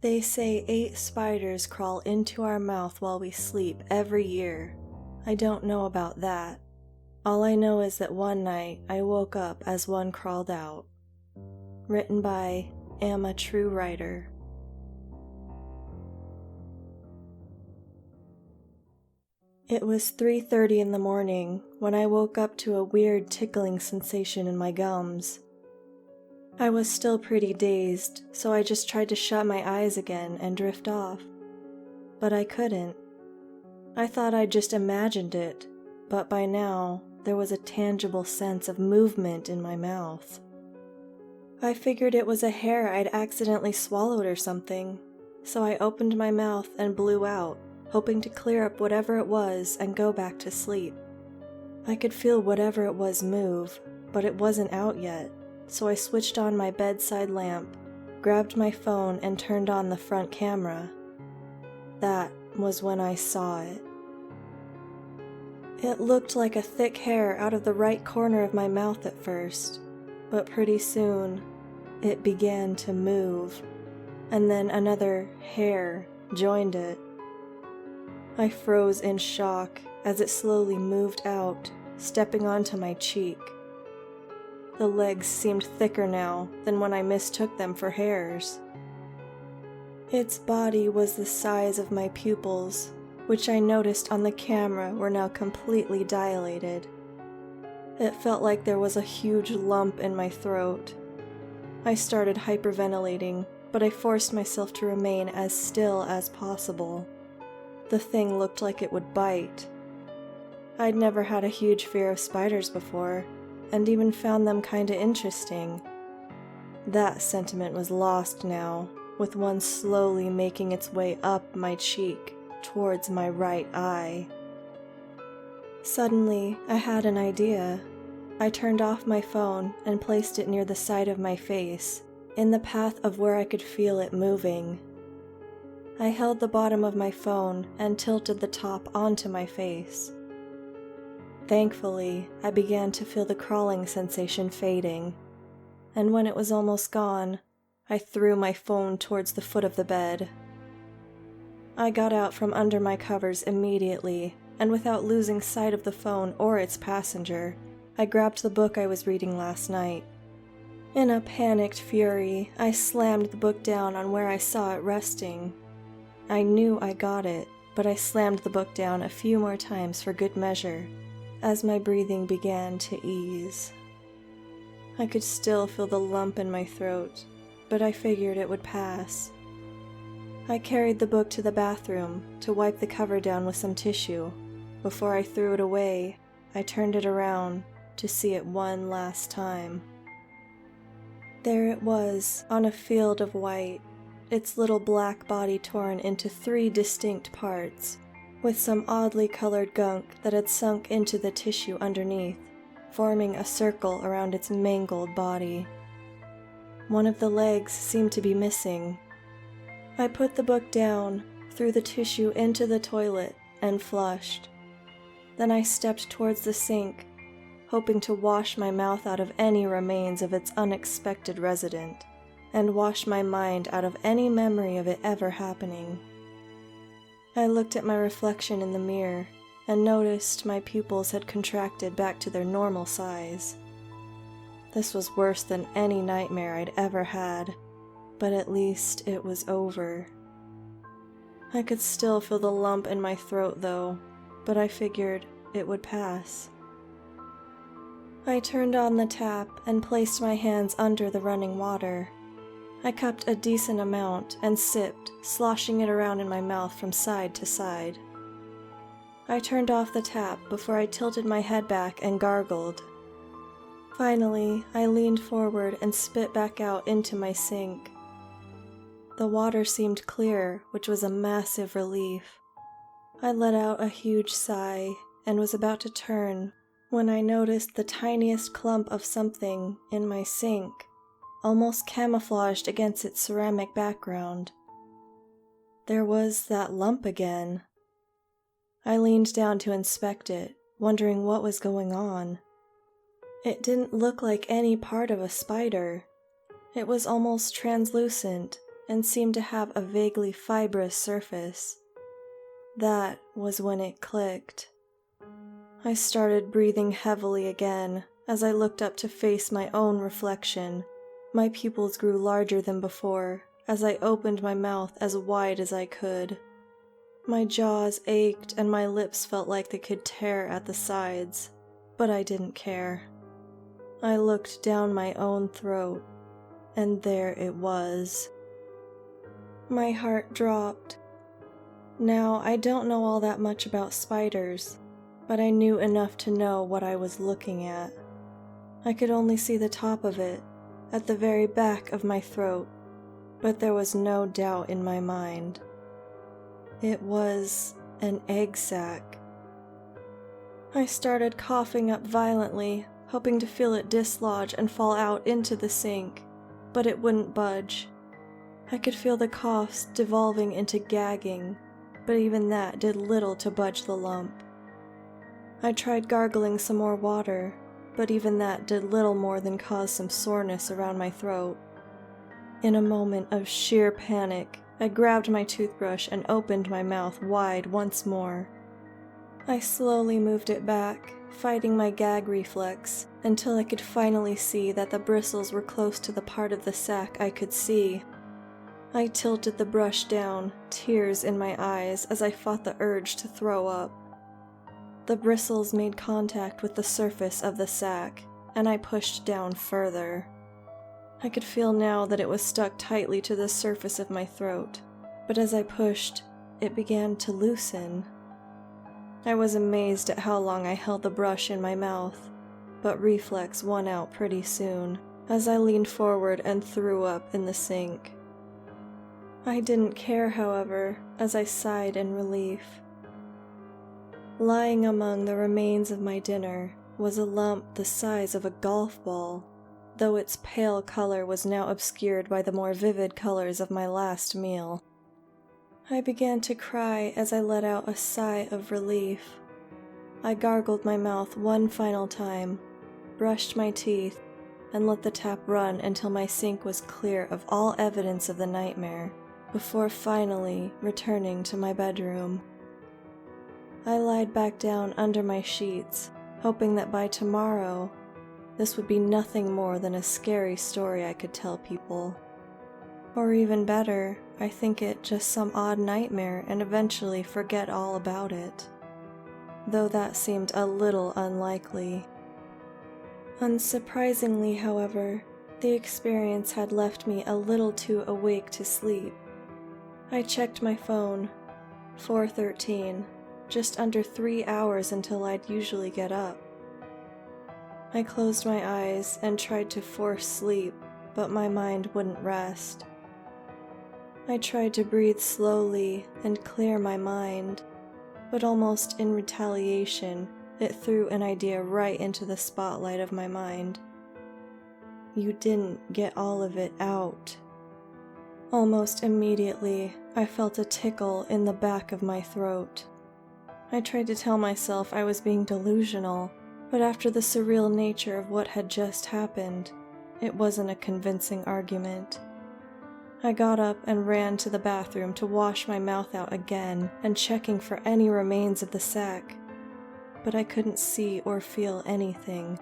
They say 8 spiders crawl into our mouth while we sleep every year. I don't know about that. All I know is that one night I woke up as one crawled out. Written by Am a True Writer. It was 3:30 in the morning when I woke up to a weird tickling sensation in my gums. I was still pretty dazed, so I just tried to shut my eyes again and drift off. But I couldn't. I thought I'd just imagined it, but by now there was a tangible sense of movement in my mouth. I figured it was a hair I'd accidentally swallowed or something, so I opened my mouth and blew out, hoping to clear up whatever it was and go back to sleep. I could feel whatever it was move, but it wasn't out yet, so I switched on my bedside lamp, grabbed my phone and turned on the front camera. That was when I saw it. It looked like a thick hair out of the right corner of my mouth at first, but pretty soon it began to move, and then another hair joined it. I froze in shock as it slowly moved out, stepping onto my cheek. The legs seemed thicker now than when I mistook them for hairs. Its body was the size of my pupils, which I noticed on the camera were now completely dilated. It felt like there was a huge lump in my throat. I started hyperventilating, but I forced myself to remain as still as possible. The thing looked like it would bite. I'd never had a huge fear of spiders before, and even found them kinda interesting. That sentiment was lost now, with one slowly making its way up my cheek towards my right eye. Suddenly, I had an idea. I turned off my phone and placed it near the side of my face, in the path of where I could feel it moving. I held the bottom of my phone and tilted the top onto my face. Thankfully, I began to feel the crawling sensation fading, and when it was almost gone, I threw my phone towards the foot of the bed. I got out from under my covers immediately, and without losing sight of the phone or its passenger, I grabbed the book I was reading last night. In a panicked fury, I slammed the book down on where I saw it resting. I knew I got it, but I slammed the book down a few more times for good measure, as my breathing began to ease. I could still feel the lump in my throat, but I figured it would pass. I carried the book to the bathroom to wipe the cover down with some tissue. Before I threw it away, I turned it around to see it one last time. There it was, on a field of white, its little black body torn into 3 distinct parts, with some oddly colored gunk that had sunk into the tissue underneath, forming a circle around its mangled body. One of the legs seemed to be missing. I put the book down, threw the tissue into the toilet, and flushed. Then I stepped towards the sink, hoping to wash my mouth out of any remains of its unexpected resident, and wash my mind out of any memory of it ever happening. I looked at my reflection in the mirror and noticed my pupils had contracted back to their normal size. This was worse than any nightmare I'd ever had, but at least it was over. I could still feel the lump in my throat though, but I figured it would pass. I turned on the tap and placed my hands under the running water. I cupped a decent amount and sipped, sloshing it around in my mouth from side to side. I turned off the tap before I tilted my head back and gargled. Finally, I leaned forward and spit back out into my sink. The water seemed clear, which was a massive relief. I let out a huge sigh and was about to turn when I noticed the tiniest clump of something in my sink, almost camouflaged against its ceramic background. There was that lump again. I leaned down to inspect it, wondering what was going on. It didn't look like any part of a spider. It was almost translucent, and seemed to have a vaguely fibrous surface. That was when it clicked. I started breathing heavily again as I looked up to face my own reflection. My pupils grew larger than before as I opened my mouth as wide as I could. My jaws ached and my lips felt like they could tear at the sides, but I didn't care. I looked down my own throat, and there it was. My heart dropped. Now, I don't know all that much about spiders, but I knew enough to know what I was looking at. I could only see the top of it, at the very back of my throat, but there was no doubt in my mind. It was an egg sac. I started coughing up violently, hoping to feel it dislodge and fall out into the sink, but it wouldn't budge. I could feel the coughs devolving into gagging, but even that did little to budge the lump. I tried gargling some more water, but even that did little more than cause some soreness around my throat. In a moment of sheer panic, I grabbed my toothbrush and opened my mouth wide once more. I slowly moved it back, fighting my gag reflex, until I could finally see that the bristles were close to the part of the sac I could see. I tilted the brush down, tears in my eyes as I fought the urge to throw up. The bristles made contact with the surface of the sac, and I pushed down further. I could feel now that it was stuck tightly to the surface of my throat, but as I pushed, it began to loosen. I was amazed at how long I held the brush in my mouth, but reflex won out pretty soon, as I leaned forward and threw up in the sink. I didn't care, however, as I sighed in relief. Lying among the remains of my dinner was a lump the size of a golf ball, though its pale color was now obscured by the more vivid colors of my last meal. I began to cry as I let out a sigh of relief. I gargled my mouth one final time, brushed my teeth, and let the tap run until my sink was clear of all evidence of the nightmare, before finally returning to my bedroom. I lied back down under my sheets, hoping that by tomorrow, this would be nothing more than a scary story I could tell people. Or even better, I think it just some odd nightmare and eventually forget all about it. Though that seemed a little unlikely. Unsurprisingly, however, the experience had left me a little too awake to sleep. I checked my phone. 4:13, just under 3 hours until I'd usually get up. I closed my eyes and tried to force sleep, but my mind wouldn't rest. I tried to breathe slowly and clear my mind, but almost in retaliation, it threw an idea right into the spotlight of my mind. You didn't get all of it out. Almost immediately, I felt a tickle in the back of my throat. I tried to tell myself I was being delusional, but after the surreal nature of what had just happened, it wasn't a convincing argument. I got up and ran to the bathroom to wash my mouth out again and checking for any remains of the sac, but I couldn't see or feel anything.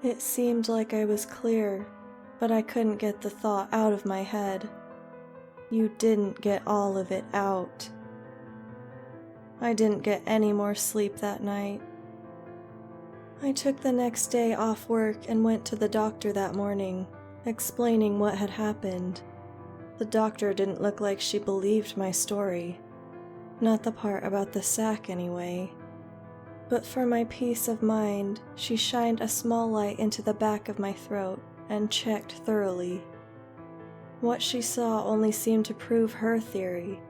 It seemed like I was clear, but I couldn't get the thought out of my head. You didn't get all of it out. I didn't get any more sleep that night. I took the next day off work and went to the doctor that morning, explaining what had happened. The doctor didn't look like she believed my story. Not the part about the sac, anyway. But for my peace of mind, she shined a small light into the back of my throat and checked thoroughly. What she saw only seemed to prove her theory.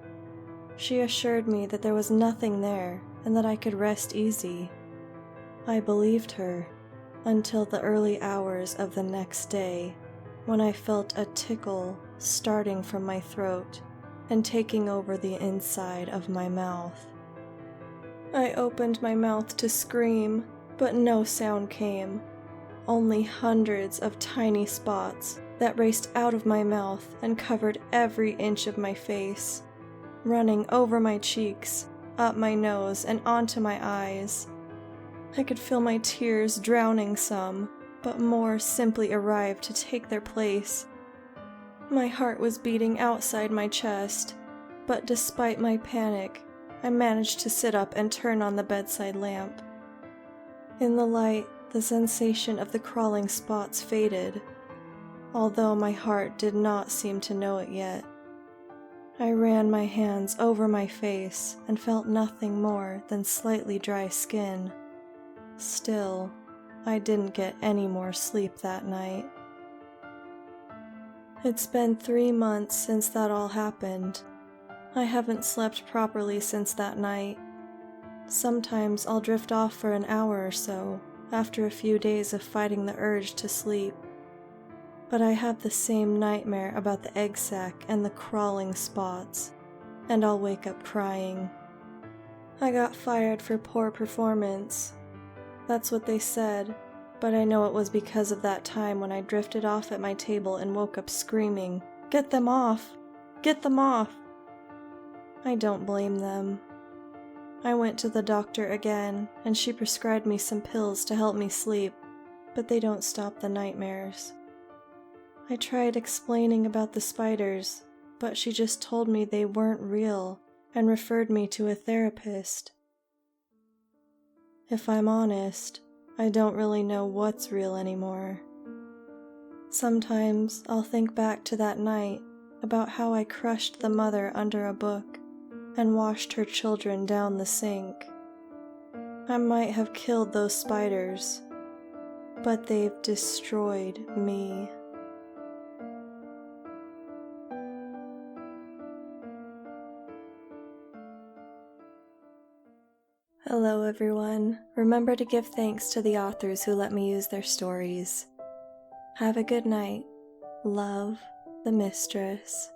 She assured me that there was nothing there and that I could rest easy. I believed her until the early hours of the next day, when I felt a tickle starting from my throat and taking over the inside of my mouth. I opened my mouth to scream, but no sound came. only hundreds of tiny spots that raced out of my mouth and covered every inch of my face, running over my cheeks, up my nose, and onto my eyes. I could feel my tears drowning some, but more simply arrived to take their place. My heart was beating outside my chest, but despite my panic, I managed to sit up and turn on the bedside lamp. In the light, the sensation of the crawling spots faded, although my heart did not seem to know it yet. I ran my hands over my face and felt nothing more than slightly dry skin. Still, I didn't get any more sleep that night. It's been 3 months since that all happened. I haven't slept properly since that night. Sometimes I'll drift off for an hour or so, after a few days of fighting the urge to sleep. But I have the same nightmare about the egg sac and the crawling spots, and I'll wake up crying. I got fired for poor performance. That's what they said, but I know it was because of that time when I drifted off at my table and woke up screaming, "Get them off! Get them off!" I don't blame them. I went to the doctor again, and she prescribed me some pills to help me sleep, but they don't stop the nightmares. I tried explaining about the spiders, but she just told me they weren't real and referred me to a therapist. If I'm honest, I don't really know what's real anymore. Sometimes I'll think back to that night about how I crushed the mother under a book and washed her children down the sink. I might have killed those spiders, but they've destroyed me. Hello everyone. Remember to give thanks to the authors who let me use their stories. Have a good night. Love, the Mistress.